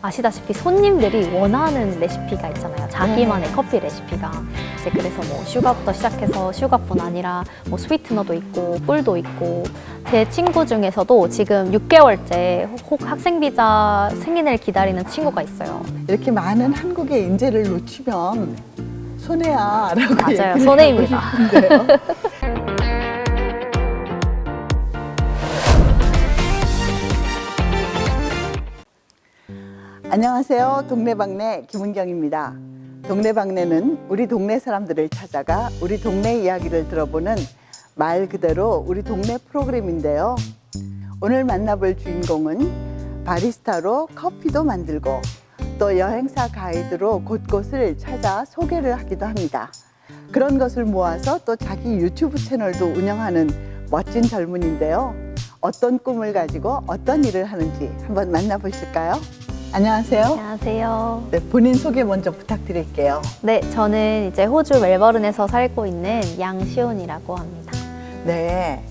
아시다시피 손님들이 원하는 레시피가 있잖아요. 자기만의 커피 레시피가. 이제 그래서 뭐 슈가부터 시작해서 슈가뿐 아니라 뭐 스위트너도 있고 꿀도 있고, 제 친구 중에서도 지금 6개월째 혹 학생 비자 승인을 기다리는 친구가 있어요. 이렇게 많은 한국의 인재를 놓치면 손해야라고 맞아요. 얘기를 손해입니다. 하고 싶은데요. 안녕하세요. 동네방네 김은경입니다. 동네방네는 우리 동네 사람들을 찾아가 우리 동네 이야기를 들어보는 말 그대로 우리 동네 프로그램인데요. 오늘 만나볼 주인공은 바리스타로 커피도 만들고 또 여행사 가이드로 곳곳을 찾아 소개를 하기도 합니다. 그런 것을 모아서 또 자기 유튜브 채널도 운영하는 멋진 젊은인데요. 어떤 꿈을 가지고 어떤 일을 하는지 한번 만나보실까요? 안녕하세요. 안녕하세요. 네, 본인 소개 먼저 부탁드릴게요. 네, 저는 이제 호주 멜버른에서 살고 있는 양시온이라고 합니다. 네,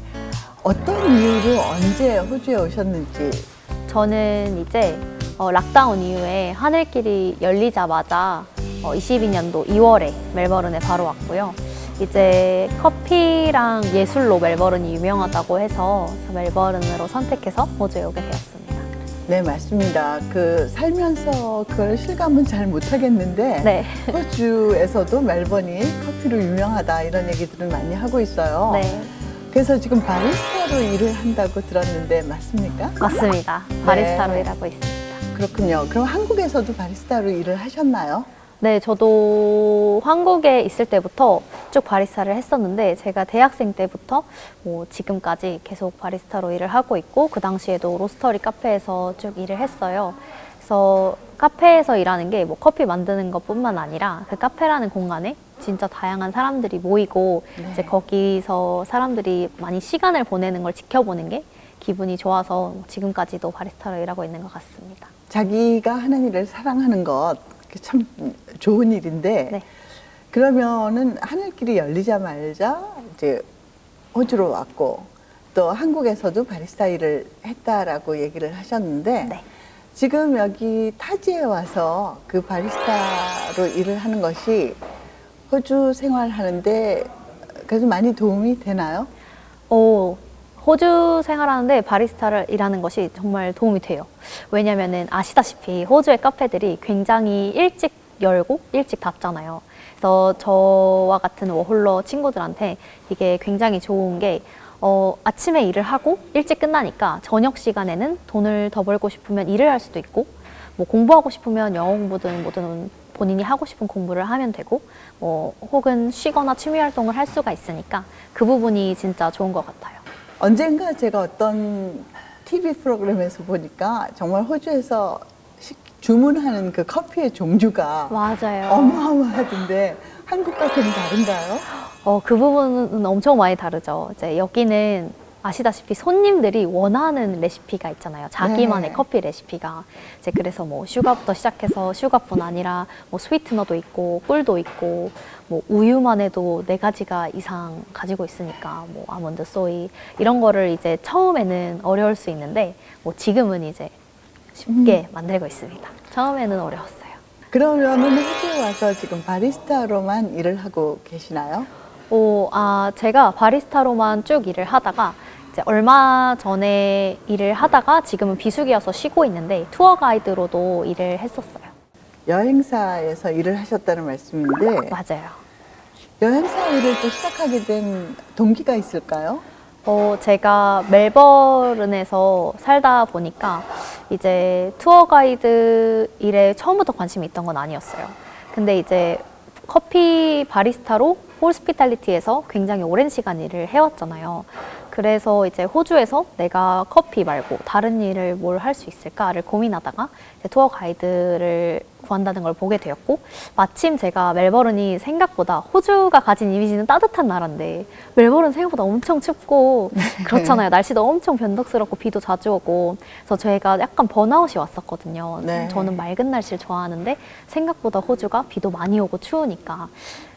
어떤 이유로 언제 호주에 오셨는지. 저는 이제 락다운 이후에 하늘길이 열리자마자 22년도 2월에 멜버른에 바로 왔고요. 이제 커피랑 예술로 멜버른이 유명하다고 해서 멜버른으로 선택해서 호주에 오게 되었습니다. 네, 맞습니다. 살면서 그걸 실감은 잘 못하겠는데 네. 호주에서도 멜번이 커피로 유명하다 이런 얘기들을 많이 하고 있어요. 네, 그래서 지금 바리스타로 일을 한다고 들었는데 맞습니까? 맞습니다. 바리스타로 네. 일하고 있습니다. 그렇군요. 그럼 한국에서도 바리스타로 일을 하셨나요? 네, 저도 한국에 있을 때부터 쭉 바리스타를 했었는데, 제가 대학생 때부터 뭐 지금까지 계속 바리스타로 일을 하고 있고, 그 당시에도 로스터리 카페에서 쭉 일을 했어요. 그래서 카페에서 일하는 게 뭐 커피 만드는 것뿐만 아니라 그 카페라는 공간에 진짜 다양한 사람들이 모이고, 네. 이제 거기서 사람들이 많이 시간을 보내는 걸 지켜보는 게 기분이 좋아서 지금까지도 바리스타로 일하고 있는 것 같습니다. 자기가 하는 일을 사랑하는 것 참 좋은 일인데 네. 그러면은 하늘길이 열리자마자 이제 호주로 왔고 또 한국에서도 바리스타 일을 했다라고 얘기를 하셨는데 네. 지금 여기 타지에 와서 그 바리스타로 일을 하는 것이 호주 생활하는데 그래도 많이 도움이 되나요? 호주 생활하는데 바리스타를 일하는 것이 정말 도움이 돼요. 왜냐면은 아시다시피 호주의 카페들이 굉장히 일찍 열고 일찍 닫잖아요. 그래서 저와 같은 워홀러 친구들한테 이게 굉장히 좋은 게 아침에 일을 하고 일찍 끝나니까 저녁 시간에는 돈을 더 벌고 싶으면 일을 할 수도 있고, 뭐 공부하고 싶으면 영어 공부든 뭐든 본인이 하고 싶은 공부를 하면 되고, 혹은 쉬거나 취미 활동을 할 수가 있으니까 그 부분이 진짜 좋은 것 같아요. 언젠가 제가 어떤 TV 프로그램에서 보니까 정말 호주에서 주문하는 그 커피의 종류가 맞아요. 어마어마하던데 한국과 좀 다른가요? 그 부분은 엄청 많이 다르죠. 이제 여기는 아시다시피 손님들이 원하는 레시피가 있잖아요. 자기만의 네. 커피 레시피가. 이제 그래서 뭐 슈가부터 시작해서 슈가뿐 아니라 뭐 스위트너도 있고 꿀도 있고, 뭐 우유만 해도 4가지가 이상 가지고 있으니까, 뭐 아몬드, 소이 이런 거를 이제 처음에는 어려울 수 있는데 뭐 지금은 이제 쉽게 만들고 있습니다. 처음에는 어려웠어요. 그러면은 호주에 와서 지금 바리스타로만 일을 하고 계시나요? 제가 바리스타로만 쭉 일을 하다가 이제 얼마 전에 일을 하다가 지금은 비수기여서 쉬고 있는데 투어 가이드로도 일을 했었어요. 여행사에서 일을 하셨다는 말씀인데 맞아요. 여행사 일을 또 시작하게 된 동기가 있을까요? 제가 멜버른에서 살다 보니까 이제 투어 가이드 일에 처음부터 관심이 있던 건 아니었어요. 근데 이제 커피 바리스타로 홀스피탈리티에서 굉장히 오랜 시간 일을 해왔잖아요. 그래서 이제 호주에서 내가 커피 말고 다른 일을 뭘 할 수 있을까를 고민하다가 이제 투어 가이드를 구한다는 걸 보게 되었고, 마침 제가 멜버른이 생각보다 호주가 가진 이미지는 따뜻한 나라인데 멜버른 생각보다 엄청 춥고 그렇잖아요. 날씨도 엄청 변덕스럽고 비도 자주 오고, 그래서 저희가 약간 번아웃이 왔었거든요. 네. 저는 맑은 날씨를 좋아하는데 생각보다 호주가 비도 많이 오고 추우니까.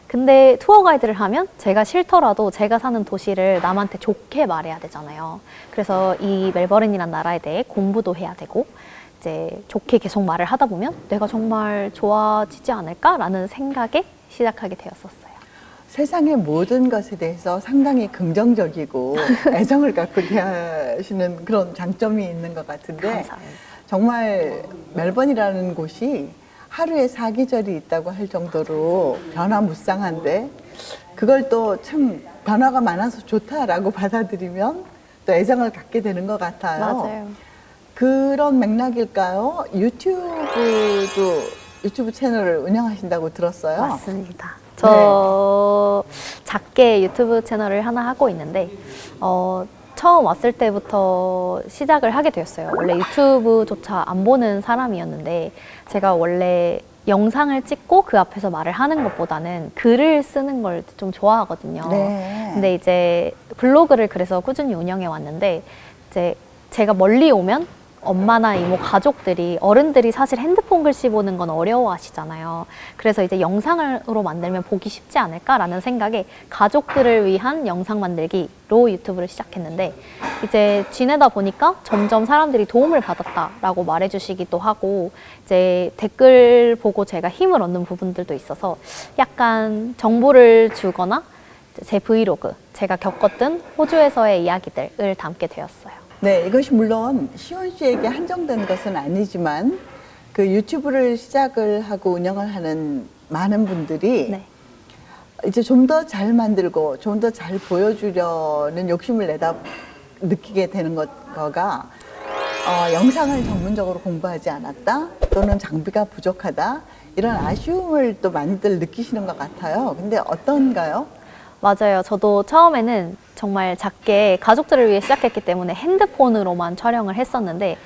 근데 투어 가이드를 하면 제가 싫더라도 제가 사는 도시를 남한테 좋게 말해야 되잖아요. 그래서 이 멜버른이란 나라에 대해 공부도 해야 되고, 이제 좋게 계속 말을 하다 보면 내가 정말 좋아지지 않을까라는 생각에 시작하게 되었었어요. 세상의 모든 것에 대해서 상당히 긍정적이고 애정을 갖고 대하시는 그런 장점이 있는 것 같은데 감사합니다. 정말 멜번이라는 곳이 하루에 4계절이 있다고 할 정도로 변화무쌍한데 그걸 또 참 변화가 많아서 좋다라고 받아들이면 또 애정을 갖게 되는 것 같아요. 맞아요. 그런 맥락일까요? 유튜브 채널을 운영하신다고 들었어요. 맞습니다. 저 작게 유튜브 채널을 하나 하고 있는데 처음 왔을 때부터 시작을 하게 되었어요. 원래 유튜브조차 안 보는 사람이었는데 제가 원래 영상을 찍고 그 앞에서 말을 하는 것보다는 글을 쓰는 걸 좀 좋아하거든요. 네. 근데 이제 블로그를 그래서 꾸준히 운영해 왔는데 이제 제가 멀리 오면 엄마나 이모 가족들이 어른들이 사실 핸드폰 글씨 보는 건 어려워하시잖아요. 그래서 이제 영상으로 만들면 보기 쉽지 않을까라는 생각에 가족들을 위한 영상 만들기로 유튜브를 시작했는데 이제 지내다 보니까 점점 사람들이 도움을 받았다라고 말해주시기도 하고 이제 댓글 보고 제가 힘을 얻는 부분들도 있어서 약간 정보를 주거나 제 브이로그, 제가 겪었던 호주에서의 이야기들을 담게 되었어요. 네, 이것이 물론 시온 씨에게 한정된 것은 아니지만 그 유튜브를 시작을 하고 운영을 하는 많은 분들이 네. 이제 좀 더 잘 만들고 좀 더 잘 보여주려는 욕심을 느끼게 되는 거가 영상을 전문적으로 공부하지 않았다 또는 장비가 부족하다 이런 아쉬움을 또 많이들 느끼시는 것 같아요. 근데 어떤가요? 맞아요. 저도 처음에는 정말 작게 가족들을 위해 시작했기 때문에 핸드폰으로만 촬영을 했었는데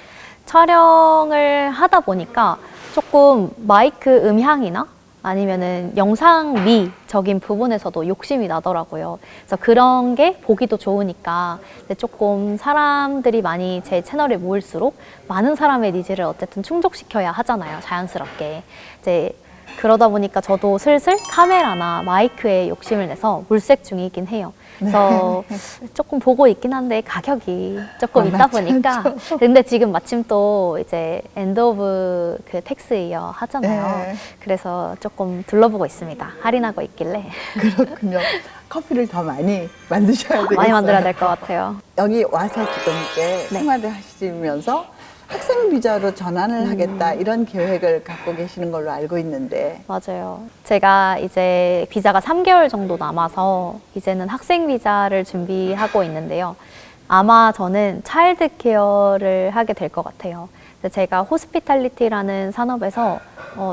촬영을 하다 보니까 조금 마이크 음향이나 아니면은 영상미적인 부분에서도 욕심이 나더라고요. 그래서 그런 게 보기도 좋으니까 조금 사람들이 많이 제 채널에 모일수록 많은 사람의 니즈를 어쨌든 충족시켜야 하잖아요. 자연스럽게. 이제 그러다 보니까 저도 슬슬 카메라나 마이크에 욕심을 내서 물색 중이긴 해요. 그래서 조금 보고 있긴 한데 가격이 조금 있다 보니까. 근데 지금 마침 또 이제 엔드 오브 그 텍스 이어 하잖아요. 네. 그래서 조금 둘러보고 있습니다. 할인하고 있길래. 그렇군요. 커피를 더 많이 만드셔야 되겠어요. 많이 만들어야 될 것 같아요. 여기 와서 지금 이제 네. 생활을 하시면서 학생 비자로 전환을 하겠다 이런 계획을 갖고 계시는 걸로 알고 있는데 맞아요. 제가 이제 비자가 3개월 정도 남아서 이제는 학생 비자를 준비하고 있는데요. 아마 저는 차일드 케어를 하게 될 것 같아요. 제가 호스피탈리티라는 산업에서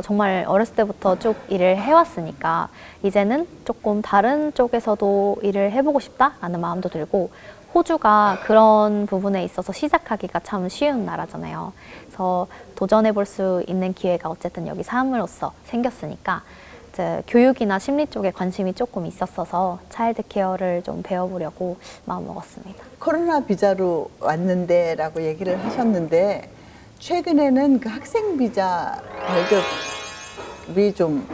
정말 어렸을 때부터 쭉 일을 해왔으니까 이제는 조금 다른 쪽에서도 일을 해보고 싶다라는 마음도 들고 호주가 그런 부분에 있어서 시작하기가 참 쉬운 나라잖아요. 그래서 도전해 볼 수 있는 기회가 어쨌든 여기 삶으로써 생겼으니까 이제 교육이나 심리 쪽에 관심이 조금 있었어서 차일드 케어를 좀 배워보려고 마음먹었습니다. 코로나 비자로 왔는데 라고 얘기를 하셨는데 최근에는 그 학생 비자 발급이 좀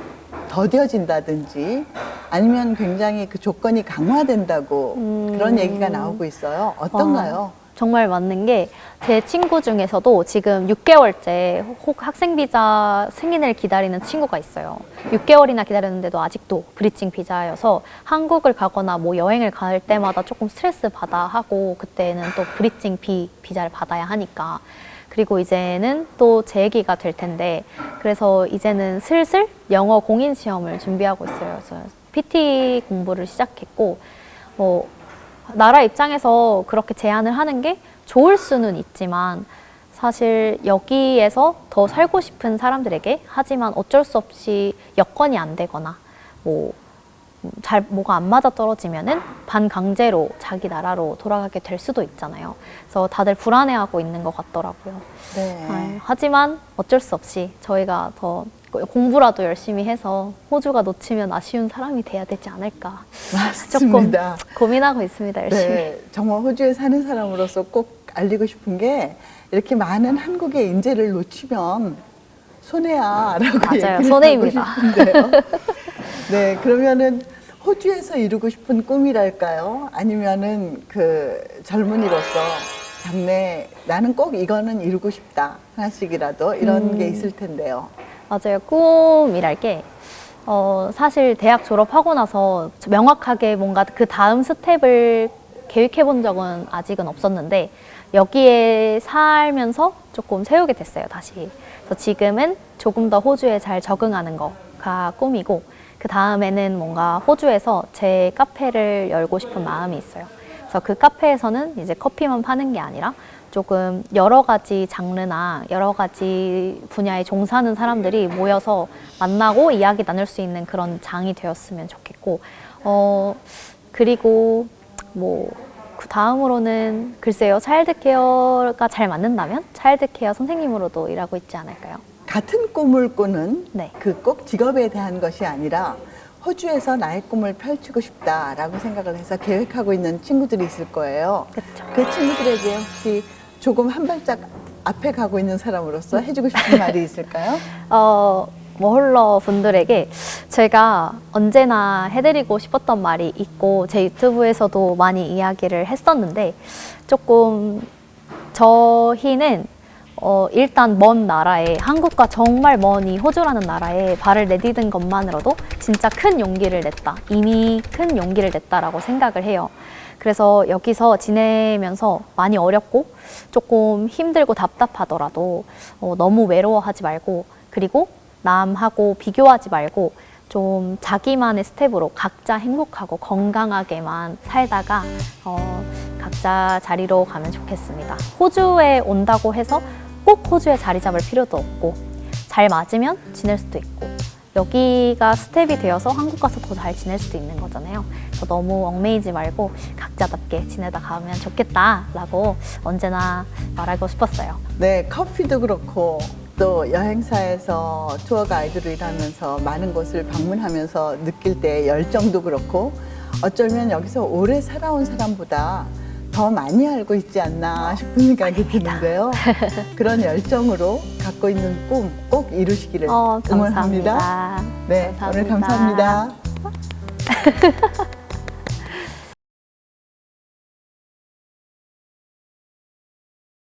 더뎌진다든지 아니면 굉장히 그 조건이 강화된다고 그런 얘기가 나오고 있어요. 어떤가요? 정말 맞는 게 제 친구 중에서도 지금 6개월째 학생 비자 승인을 기다리는 친구가 있어요. 6개월이나 기다렸는데도 아직도 브리징 비자여서 한국을 가거나 뭐 여행을 갈 때마다 조금 스트레스 받아 하고 그때는 또 브리징 비자를 받아야 하니까 그리고 이제는 또 제 얘기가 될 텐데 그래서 이제는 슬슬 영어 공인 시험을 준비하고 있어요. 그래서 PT 공부를 시작했고 나라 입장에서 그렇게 제안을 하는 게 좋을 수는 있지만 사실 여기에서 더 살고 싶은 사람들에게 하지만 어쩔 수 없이 여건이 안 되거나 뭐가 안 맞아 떨어지면은 반강제로 자기 나라로 돌아가게 될 수도 있잖아요. 그래서 다들 불안해하고 있는 것 같더라고요. 네. 하지만 어쩔 수 없이 저희가 더 공부라도 열심히 해서 호주가 놓치면 아쉬운 사람이 돼야 되지 않을까. 맞습니다. 조금 고민하고 있습니다. 열심히. 네, 정말 호주에 사는 사람으로서 꼭 알리고 싶은 게 이렇게 많은 한국의 인재를 놓치면 손해야라고 맞아요. 얘기를 손해입니다. 하고 싶은데요. 네, 그러면은 호주에서 이루고 싶은 꿈이랄까요? 아니면은 그 젊은이로서 장래 나는 꼭 이거는 이루고 싶다 하나씩이라도 이런 게 있을 텐데요. 맞아요. 꿈이랄 게 사실 대학 졸업하고 나서 명확하게 뭔가 그 다음 스텝을 계획해 본 적은 아직은 없었는데 여기에 살면서 조금 세우게 됐어요, 다시. 그래서 지금은 조금 더 호주에 잘 적응하는 거가 꿈이고 그 다음에는 뭔가 호주에서 제 카페를 열고 싶은 마음이 있어요. 그래서 그 카페에서는 이제 커피만 파는 게 아니라 조금 여러 가지 장르나 여러 가지 분야에 종사하는 사람들이 모여서 만나고 이야기 나눌 수 있는 그런 장이 되었으면 좋겠고, 그리고 뭐, 그 다음으로는 글쎄요, 차일드 케어가 잘 맞는다면 차일드 케어 선생님으로도 일하고 있지 않을까요? 같은 꿈을 꾸는 네. 그 꼭 직업에 대한 것이 아니라 호주에서 나의 꿈을 펼치고 싶다라고 생각을 해서 계획하고 있는 친구들이 있을 거예요. 그렇죠. 그 친구들에게 혹시 조금 한 발짝 앞에 가고 있는 사람으로서 해주고 싶은 말이 있을까요? 머홀러 분들에게 제가 언제나 해드리고 싶었던 말이 있고 제 유튜브에서도 많이 이야기를 했었는데 조금 저희는 일단 먼 나라에 한국과 정말 먼 이 호주라는 나라에 발을 내디딘 것만으로도 진짜 큰 용기를 냈다. 이미 큰 용기를 냈다라고 생각을 해요. 그래서 여기서 지내면서 많이 어렵고 조금 힘들고 답답하더라도 너무 외로워하지 말고 그리고 남하고 비교하지 말고 좀 자기만의 스텝으로 각자 행복하고 건강하게만 살다가 각자 자리로 가면 좋겠습니다. 호주에 온다고 해서 꼭 호주에 자리 잡을 필요도 없고 잘 맞으면 지낼 수도 있고 여기가 스텝이 되어서 한국 가서 더 잘 지낼 수도 있는 거잖아요. 그래서 너무 얽매이지 말고 각자답게 지내다 가면 좋겠다라고 언제나 말하고 싶었어요. 네, 커피도 그렇고 또 여행사에서 투어 가이드로 일하면서 많은 곳을 방문하면서 느낄 때 열정도 그렇고 어쩌면 여기서 오래 살아온 사람보다 더 많이 알고 있지 않나 싶은 생각이 드는데요. 그런 열정으로 갖고 있는 꿈 꼭 이루시기를 응원합니다. 감사합니다. 네, 오늘 감사합니다.